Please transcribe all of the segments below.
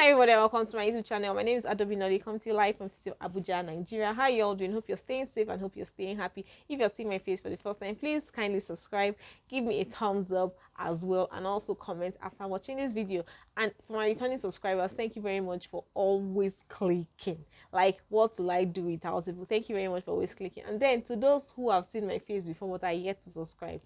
Hi everybody, welcome to my YouTube channel. My name is Adaamakar, coming to you live from city of Abuja, Nigeria. How you all doing? Hope you're staying safe and hope you're staying happy. If you're seeing my face for the first time, please kindly subscribe, give me a thumbs up as well, and also comment after watching this video. And for my returning subscribers, thank you very much for always clicking. Like, what will I do without people? Thank you very much for always clicking. And then to those who have seen my face before but are yet to subscribe,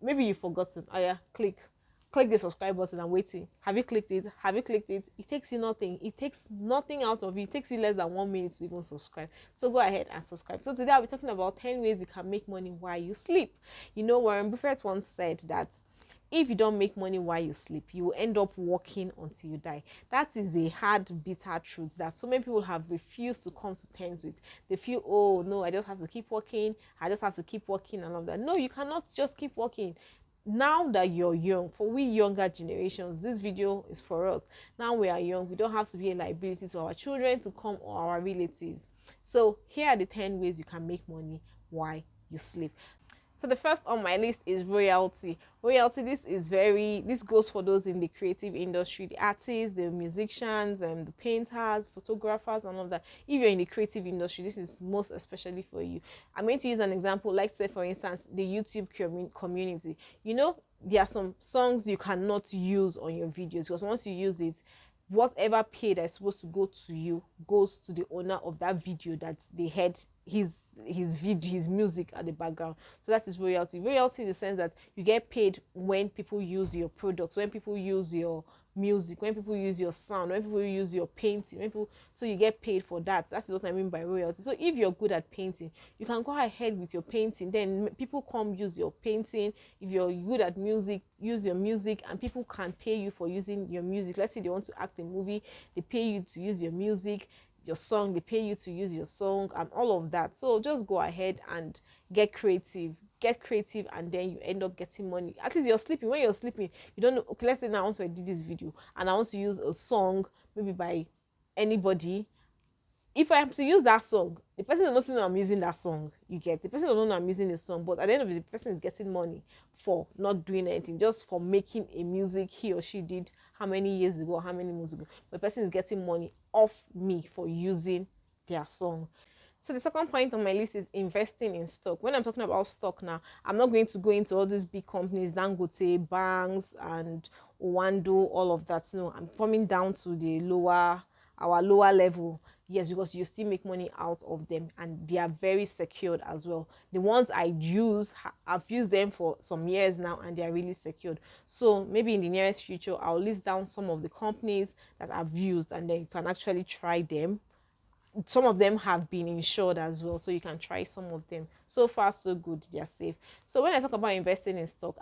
maybe you've forgotten. Oh yeah, click the subscribe button. I'm waiting. Have you clicked it? Have you clicked it? It takes you nothing. It takes nothing out of you. It takes you less than 1 minute to even subscribe. So go ahead and subscribe. So today I'll be talking about 10 ways you can make money while you sleep. You know, Warren Buffett once said that if you don't make money while you sleep, you will end up working until you die. That is a hard, bitter truth that so many people have refused to come to terms with. They feel, oh no, I just have to keep working. I just have to keep working and all that. No, you cannot just keep working. Now that you're young, for we younger generations, this video is for us. Now we are young, we don't have to be a liability to our children to come or our relatives. So here are the 10 ways you can make money while you sleep. So the first on my list is royalty. Royalty, this goes for those in the creative industry, the artists, the musicians, and the painters, photographers, and all of that. If you're in the creative industry, this is most especially for you. I'm going to use an example, like say for instance, the YouTube community. You know, there are some songs you cannot use on your videos because once you use it, whatever pay that's supposed to go to you goes to the owner of that video that they had his music at the background. So that is royalty. Royalty in the sense that you get paid when people use your products, when people use your music, when people use your sound, when people use your painting, so you get paid for that. That's what I mean by royalty. So if you're good at painting, you can go ahead with your painting, then people come use your painting. If you're good at music, use your music, and people can pay you for using your music. Let's say they want to act a movie, they pay you to use your music. Your song, they pay you to use your song, and all of that. So just go ahead and get creative, and then you end up getting money. At least you're sleeping. When you're sleeping, you don't know, okay, let's say now once I did this video and I want to use a song maybe by anybody. If I am to use that song, the person doesn't know I'm using that song. You get, the person doesn't know I'm using the song, but at the end of it, the person is getting money for not doing anything, just for making a music he or she did how many years ago, how many months ago. The person is getting money off me for using their song. So the second point on my list is investing in stock. When I'm talking about stock now, I'm not going to go into all these big companies, Dangote, banks, and Owando, all of that. No, I'm coming down to the our lower level. Yes, because you still make money out of them and they are very secured as well. The ones I use, I've used them for some years now and they are really secured. So maybe in the nearest future, I'll list down some of the companies that I've used and then you can actually try them. Some of them have been insured as well, so you can try some of them. So far so good, they are safe. So when I talk about investing in stock,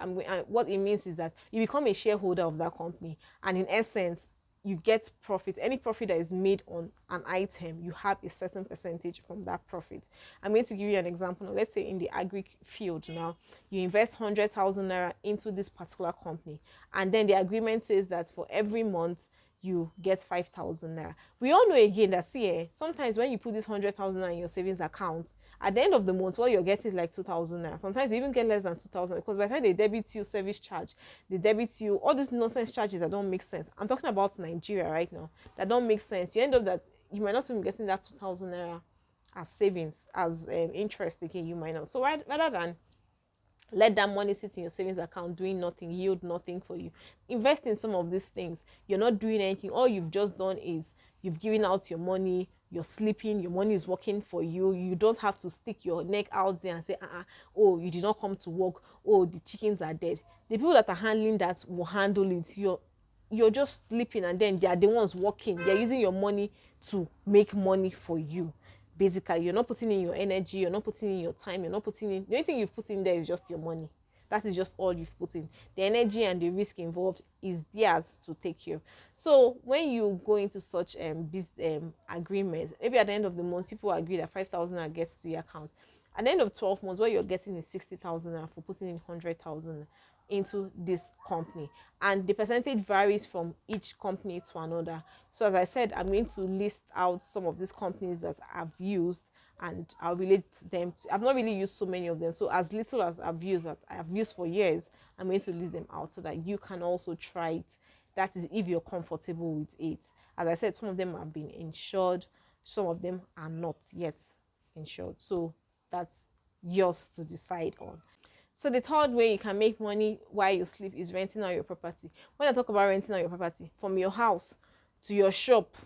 what it means is that you become a shareholder of that company, and in essence you get profit. Any profit that is made on an item, you have a certain percentage from that profit. I'm going to give you an example. Let's say in the agri field now, you invest 100,000 naira into this particular company, and then the agreement says that for every month you get 5,000 naira. We all know again that sometimes when you put this 100,000 naira in your savings account, at the end of the month, what you're getting is like 2,000 naira. Sometimes you even get less than 2,000 because by the time they debit you service charge, they debit you all these nonsense charges that don't make sense. I'm talking about Nigeria right now, that don't make sense. You end up that you might not even be getting that 2,000 naira as savings, as interest again, you might not. So rather than let that money sit in your savings account doing nothing, yield nothing for you, invest in some of these things. You're not doing anything. All you've just done is you've given out your money, you're sleeping, your money is working for you. You don't have to stick your neck out there and say, oh, you did not come to work, oh, the chickens are dead. The people that are handling that will handle it. You're just sleeping and then they are the ones working. They're using your money to make money for you. Basically, you're not putting in your energy, you're not putting in your time, the only thing you've put in there is just your money. That is just all you've put in. The energy and the risk involved is theirs to take care of. So when you go into such agreements, maybe at the end of the month, people agree that 5,000 gets to your account. At the end of 12 months, what you're getting is 60,000 for putting in 100,000 into this company, and the percentage varies from each company to another. So as I said, I'm going to list out some of these companies that I've used and I'll relate them to. I've not really used so many of them, so as little as I've used that I have used for years, I'm going to list them out so that you can also try it That is if you're comfortable with it. As I said, some of them have been insured, some of them are not yet insured. So that's yours to decide on. So the third way you can make money while you sleep is renting out your property. When I talk about renting out your property, from your house to your shop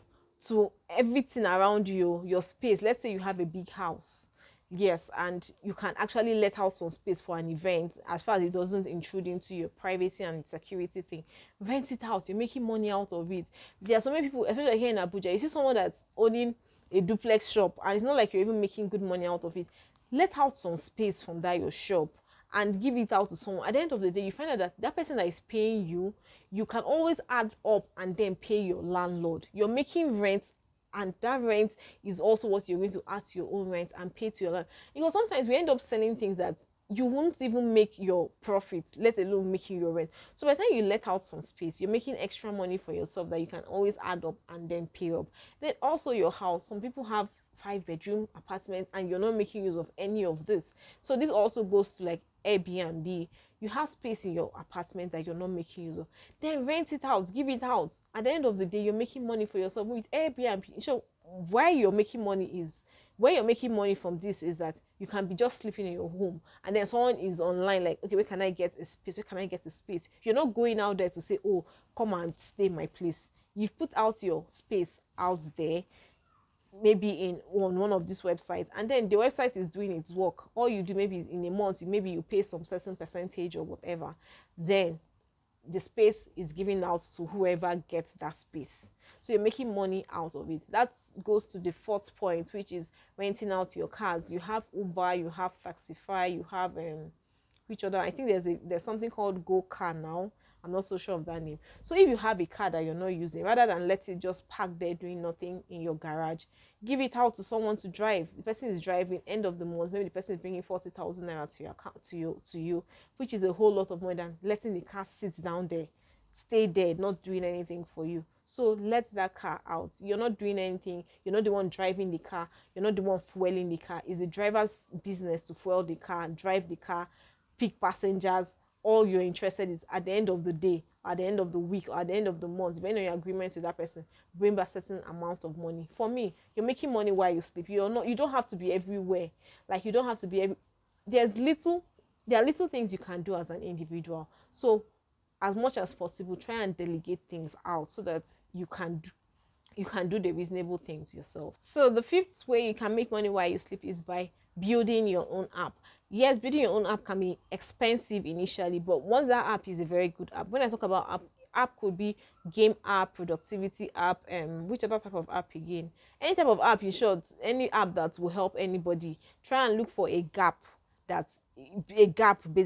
to everything around you, your space. Let's say you have a big house, yes, and you can actually let out some space for an event, as far as it doesn't intrude into your privacy and security thing. Rent it out, you're making money out of it. There are so many people, especially here in Abuja, you see someone that's owning a duplex shop and it's not like you're even making good money out of it. Let out some space from that your shop and give it out to someone. At the end of the day, you find out that that person that is paying you, you can always add up and then pay your landlord. You're making rent, and that rent is also what you're going to add to your own rent and pay to your landlord. Because sometimes we end up selling things that you won't even make your profit, let alone making your rent. So by the time you let out some space, you're making extra money for yourself that you can always add up and then pay up. Then also your house. Some people have 5-bedroom apartments and you're not making use of any of this. So this also goes to like Airbnb. You have space in your apartment that you're not making use of, then rent it out, give it out. At the end of the day, you're making money for yourself with Airbnb. So where you're making money from this is that you can be just sleeping in your home and then someone is online like, okay, where can I get a space, where can I get a space? You're not going out there to say, oh, come and stay in my place. You've put out your space out there, maybe on one of these websites, and then the website is doing its work. All you do, maybe in a month, maybe you pay some certain percentage or whatever, then the space is given out to whoever gets that space. So you're making money out of it. That goes to the fourth point, which is renting out your cars. You have Uber, you have Taxify, you have which other, I think there's something called Go Car now. I'm not so sure of that name. So if you have a car that you're not using, rather than let it just park there doing nothing in your garage, give it out to someone to drive. The person is driving, end of the month, maybe the person is bringing 40,000 naira to your account, to you, which is a whole lot of more than letting the car sit down there, stay there, not doing anything for you. So let that car out. You're not doing anything. You're not the one driving the car. You're not the one fueling the car. It's the driver's business to fuel the car, drive the car, pick passengers. All you're interested is at the end of the day, at the end of the week, or at the end of the month, depending on your agreements with that person, bring back a certain amount of money. For me, you're making money while you sleep. You don't have to be everywhere. Like, you don't have to be there are little things you can do as an individual. So as much as possible, try and delegate things out so that you can do the reasonable things yourself. So the fifth way you can make money while you sleep is by building your own app. Yes, building your own app can be expensive initially, but once that app is a very good app, when I talk about app could be game app, productivity app, which other type of app again? Any type of app, in short, any app that will help anybody. Try and look for a gap based.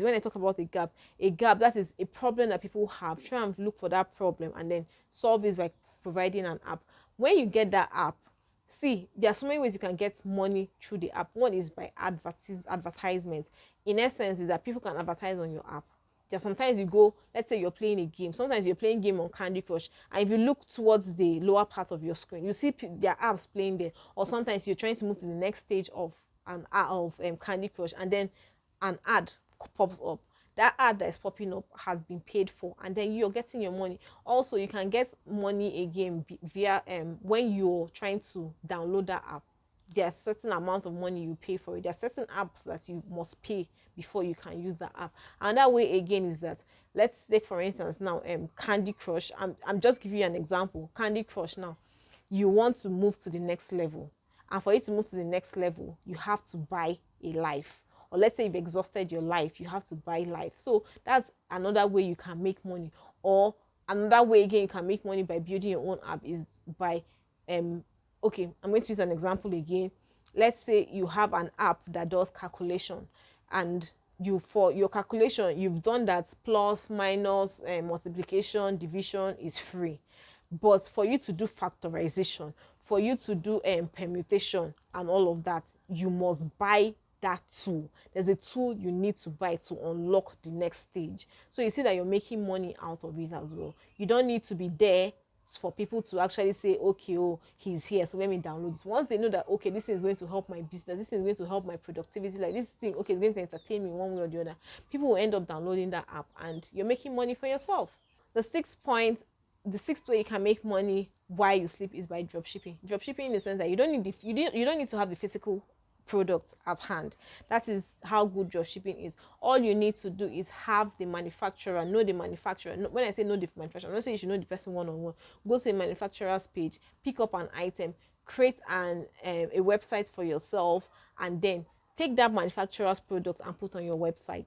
When I talk about a gap that is a problem that people have. Try and look for that problem and then solve it by providing an app. When you get that app, see, there are so many ways you can get money through the app. One is by advertisements. In essence, is that people can advertise on your app. There sometimes you go, let's say you're playing a game. Sometimes you're playing a game on Candy Crush, and if you look towards the lower part of your screen, you see their apps playing there. Or sometimes you're trying to move to the next stage of Candy Crush, and then an ad pops up. That ad that is popping up has been paid for, and then you're getting your money. Also, you can get money again via when you're trying to download that app. There's a certain amount of money you pay for it. There are certain apps that you must pay before you can use that app. And that way again is that, let's take for instance now Candy Crush. I'm just giving you an example. Candy Crush now, you want to move to the next level, and for you to move to the next level, you have to buy a life. Or let's say you've exhausted your life, you have to buy life. So that's another way you can make money. Or another way again you can make money by building your own app is by okay, I'm going to use an example again. Let's say you have an app that does calculation, and for your calculation, you've done that plus, minus, multiplication, division is free. But for you to do factorization, for you to do permutation and all of that, you must buy that tool. There's a tool you need to buy to unlock the next stage. So you see that you're making money out of it as well. You don't need to be there for people to actually say, okay, oh, he's here, so let me download this. Once they know that, okay, this thing is going to help my business, this thing is going to help my productivity, like this thing, okay, it's going to entertain me one way or the other, people will end up downloading that app and you're making money for yourself. The sixth point the sixth way you can make money while you sleep is by dropshipping. Dropshipping in the sense that you don't need to have the physical product at hand. That is how good dropshipping is. All you need to do is have the manufacturer, know the manufacturer. When I say know the manufacturer, I'm not saying you should know the person one-on-one. Go to a manufacturer's page, pick up an item, create a website for yourself, and then take that manufacturer's product and put on your website.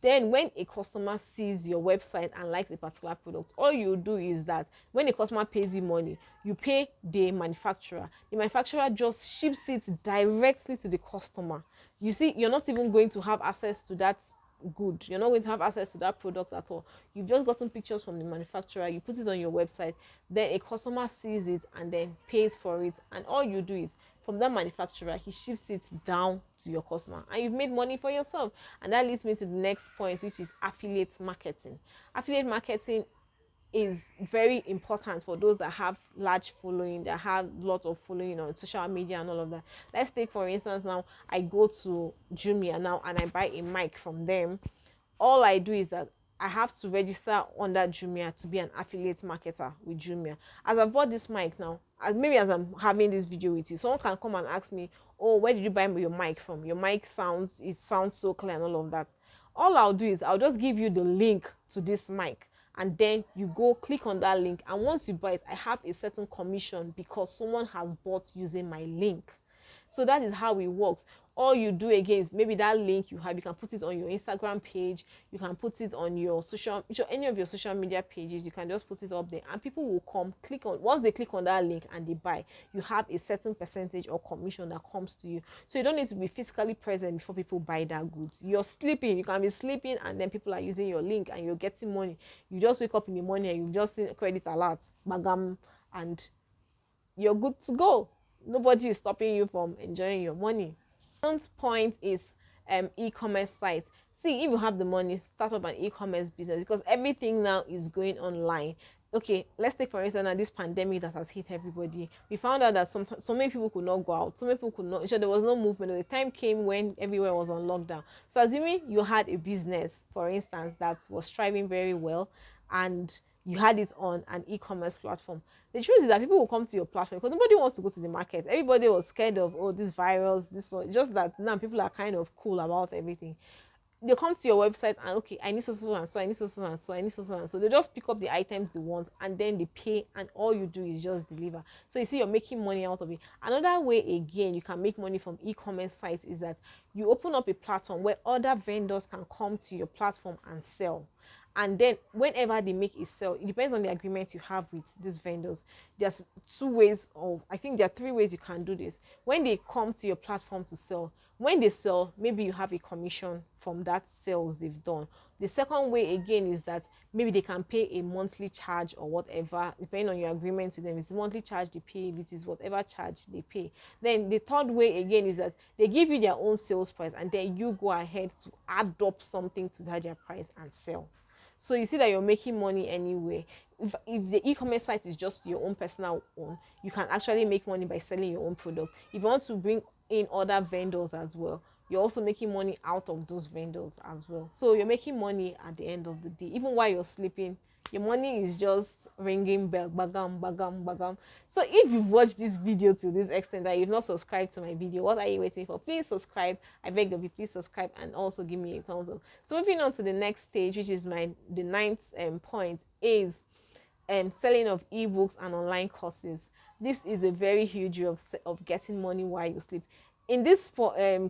Then when a customer sees your website and likes a particular product, all you do is that when a customer pays you money, you pay the manufacturer. The manufacturer just ships it directly to the customer. You see, you're not even going to have access to that good. You're not going to have access to that product at all. You've just gotten pictures from the manufacturer, you put it on your website, then a customer sees it and then pays for it, and all you do is from that manufacturer, he ships it down to your customer, and you've made money for yourself. And that leads me to the next point, which is affiliate marketing. Affiliate marketing is very important for those that have large following, that have lots of following on social media and all of that. Let's take, for instance, now I go to Jumia now and I buy a mic from them. All I do is that I have to register on that Jumia to be an affiliate marketer with Jumia. As I bought this mic now, as I'm having this video with you, someone can come and ask me, oh, where did you buy your mic from? Your mic sounds so clear and all of that. All I'll do is I'll just give you the link to this mic, and then you go click on that link, and once you buy it, I have a certain commission because someone has bought using my link. So that is how it works. All you do again is maybe that link you have, you can put it on your Instagram page, you can put it on your any of your social media pages, you can just put it up there, and people will come, once they click on that link and they buy, you have a certain percentage or commission that comes to you. So you don't need to be physically present before people buy that goods. You're sleeping, you can be sleeping, and then people are using your link and you're getting money. You just wake up in the morning and you've just seen credit alerts, bagam, and you're good to go. Nobody is stopping you from enjoying your money. One point is e-commerce sites. See, if you have the money, start up an e-commerce business, because everything now is going online. Okay, let's take for instance this pandemic that has hit everybody. We found out that so many people could not go out, so many people could not, there was no movement. The time came when everywhere was on lockdown. So assuming you had a business, for instance, that was thriving very well, and you had it on an e-commerce platform, the truth is that people will come to your platform because nobody wants to go to the market. Everybody was scared of, oh, this virus, this one. Just that now people are kind of cool about everything. They come to your website and, okay, I need so and so, I need so and so, I need so and so. They just pick up the items they want and then they pay, and all you do is just deliver. So you see, you're making money out of it. Another way again you can make money from e-commerce sites is that you open up a platform where other vendors can come to your platform and sell. And then whenever they make a sale, it depends on the agreement you have with these vendors. There's I think there are 3 ways you can do this. When they come to your platform to sell, when they sell, maybe you have a commission from that sales they've done. The second way again is that maybe they can pay a monthly charge or whatever, depending on your agreement with them. If it's monthly charge they pay, if it is whatever charge they pay. Then the third way again is that they give you their own sales price, and then you go ahead to add up something to that their price and sell. So you see that you're making money anyway. If the e-commerce site is just your own personal own, you can actually make money by selling your own products. If you want to bring in other vendors as well, you're also making money out of those vendors as well. So you're making money at the end of the day. Even while you're sleeping, your money is just ringing bell, bagam, bagam, bagam. So if you've watched this video to this extent and you've not subscribed to my video, what are you waiting for? Please subscribe. I beg of you, please subscribe and also give me a thumbs up. So moving on to the next stage, which is the 9th point, is selling of ebooks and online courses. This is a very huge way of getting money while you sleep. In this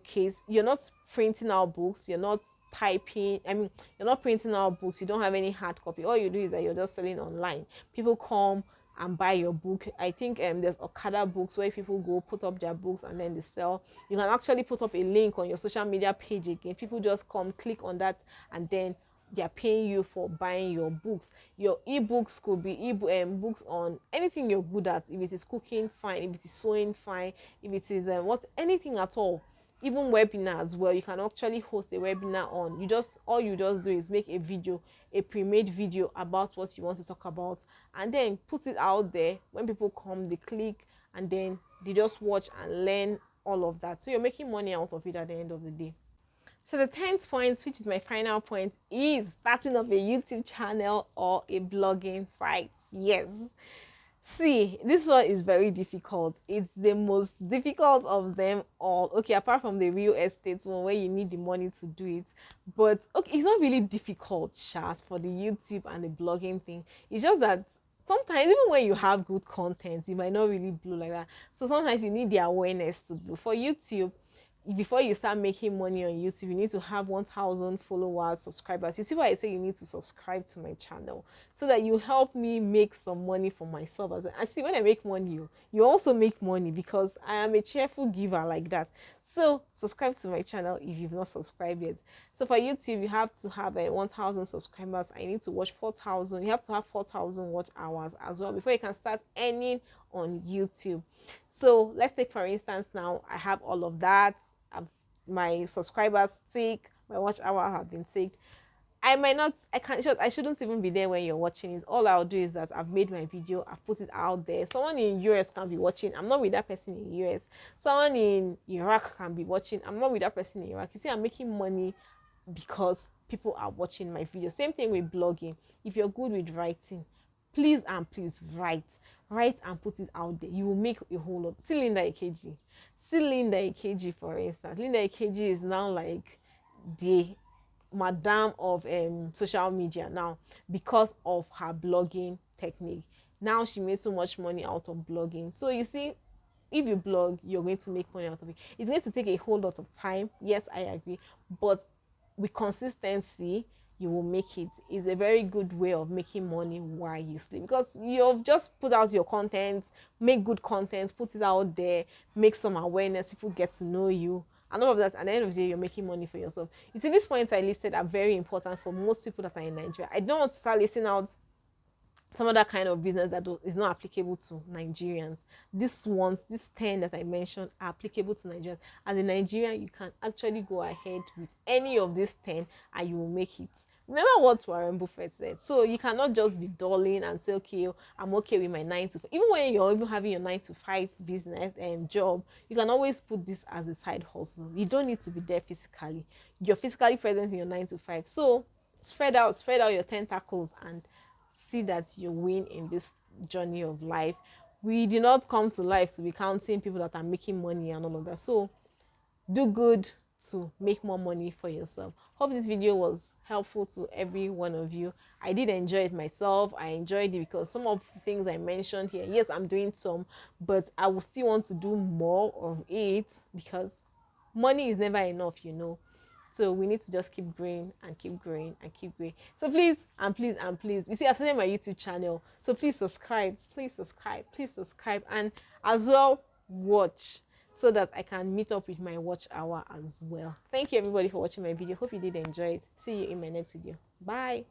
case, you're not printing out books, you're not you're not printing out books, you don't have any hard copy. All you do is that you're just selling online. People come and buy your book. I think there's Okada books where people go put up their books and then they sell. You can actually put up a link on your social media page again. People just come, click on that, and then they're paying you for buying your books. Your ebooks could be books on anything you're good at. If it is cooking, fine. If it is sewing, fine. If it is anything at all. Even webinars as well, you can actually host a webinar on. All you just do is make a video, a pre-made video about what you want to talk about, and then put it out there. When people come, they click and then they just watch and learn all of that. So you're making money out of it at the end of the day. So the 10th point, which is my final point, is starting up a YouTube channel or a blogging site. Yes. See, this one is very difficult. It's the most difficult of them all. Okay, apart from the real estate one where you need the money to do it. But okay, it's not really difficult, Shas, for the YouTube and the blogging thing. It's just that sometimes even when you have good content, you might not really blow like that. So sometimes you need the awareness to blow. For YouTube, before you start making money on YouTube, you need to have 1,000 followers, subscribers. You see why I say you need to subscribe to my channel so that you help me make some money for myself as well. And see, when I make money, you also make money because I am a cheerful giver like that. So subscribe to my channel if you've not subscribed yet. So for YouTube, you have to have 1,000 subscribers. I need to watch 4,000. You have to have 4,000 watch hours as well before you can start earning on YouTube. So let's take for instance now, I have all of that. My subscribers tick, my watch hour have been ticked. I shouldn't even be there when you're watching it. All I'll do is that I've made my video, I've put it out there. Someone in US can be watching. I'm not with that person in US. Someone in Iraq can be watching. I'm not with that person in Iraq. You see, I'm making money because people are watching my video. Same thing with blogging. If you're good with writing, please and please write and put it out there. You will make a whole lot. See Linda Ikeji. See Linda Ikeji, for instance. Linda Ikeji is now like the madam of social media now because of her blogging technique. Now she made so much money out of blogging. So you see, if you blog, you're going to make money out of it. It's going to take a whole lot of time. Yes, I agree. But with consistency, you will make it. It's a very good way of making money while you sleep, because you've just put out your content, make good content, put it out there, make some awareness, people get to know you, and all of that. At the end of the day, you're making money for yourself. You see, these points I listed are very important for most people that are in Nigeria. I don't want to start listing out some other kind of business that is not applicable to Nigerians. These 10 that I mentioned are applicable to Nigerians. As a Nigerian, you can actually go ahead with any of these 10 and you will make it. Remember what Warren Buffett said. So you cannot just be dulling and say, okay, I'm okay with my 9 to 5. Even when you're even having your 9 to 5 business and job, you can always put this as a side hustle. You don't need to be there physically. You're physically present in your 9 to 5. So spread out your tentacles and see that you win in this journey of life. We did not come to life to be counting people that are making money and all of that. So do good to make more money for yourself. Hope this video was helpful to every one of you. I did enjoy it myself. I enjoyed it because some of the things I mentioned here, yes, I'm doing some, but I will still want to do more of it because money is never enough, you know. So we need to just keep growing and keep growing and keep growing. So please and please and please, you see, I've started my YouTube channel. So please subscribe, and as well watch so that I can meet up with my watch hour as well. Thank you everybody for watching my video. Hope you did enjoy it. See you in my next video. Bye.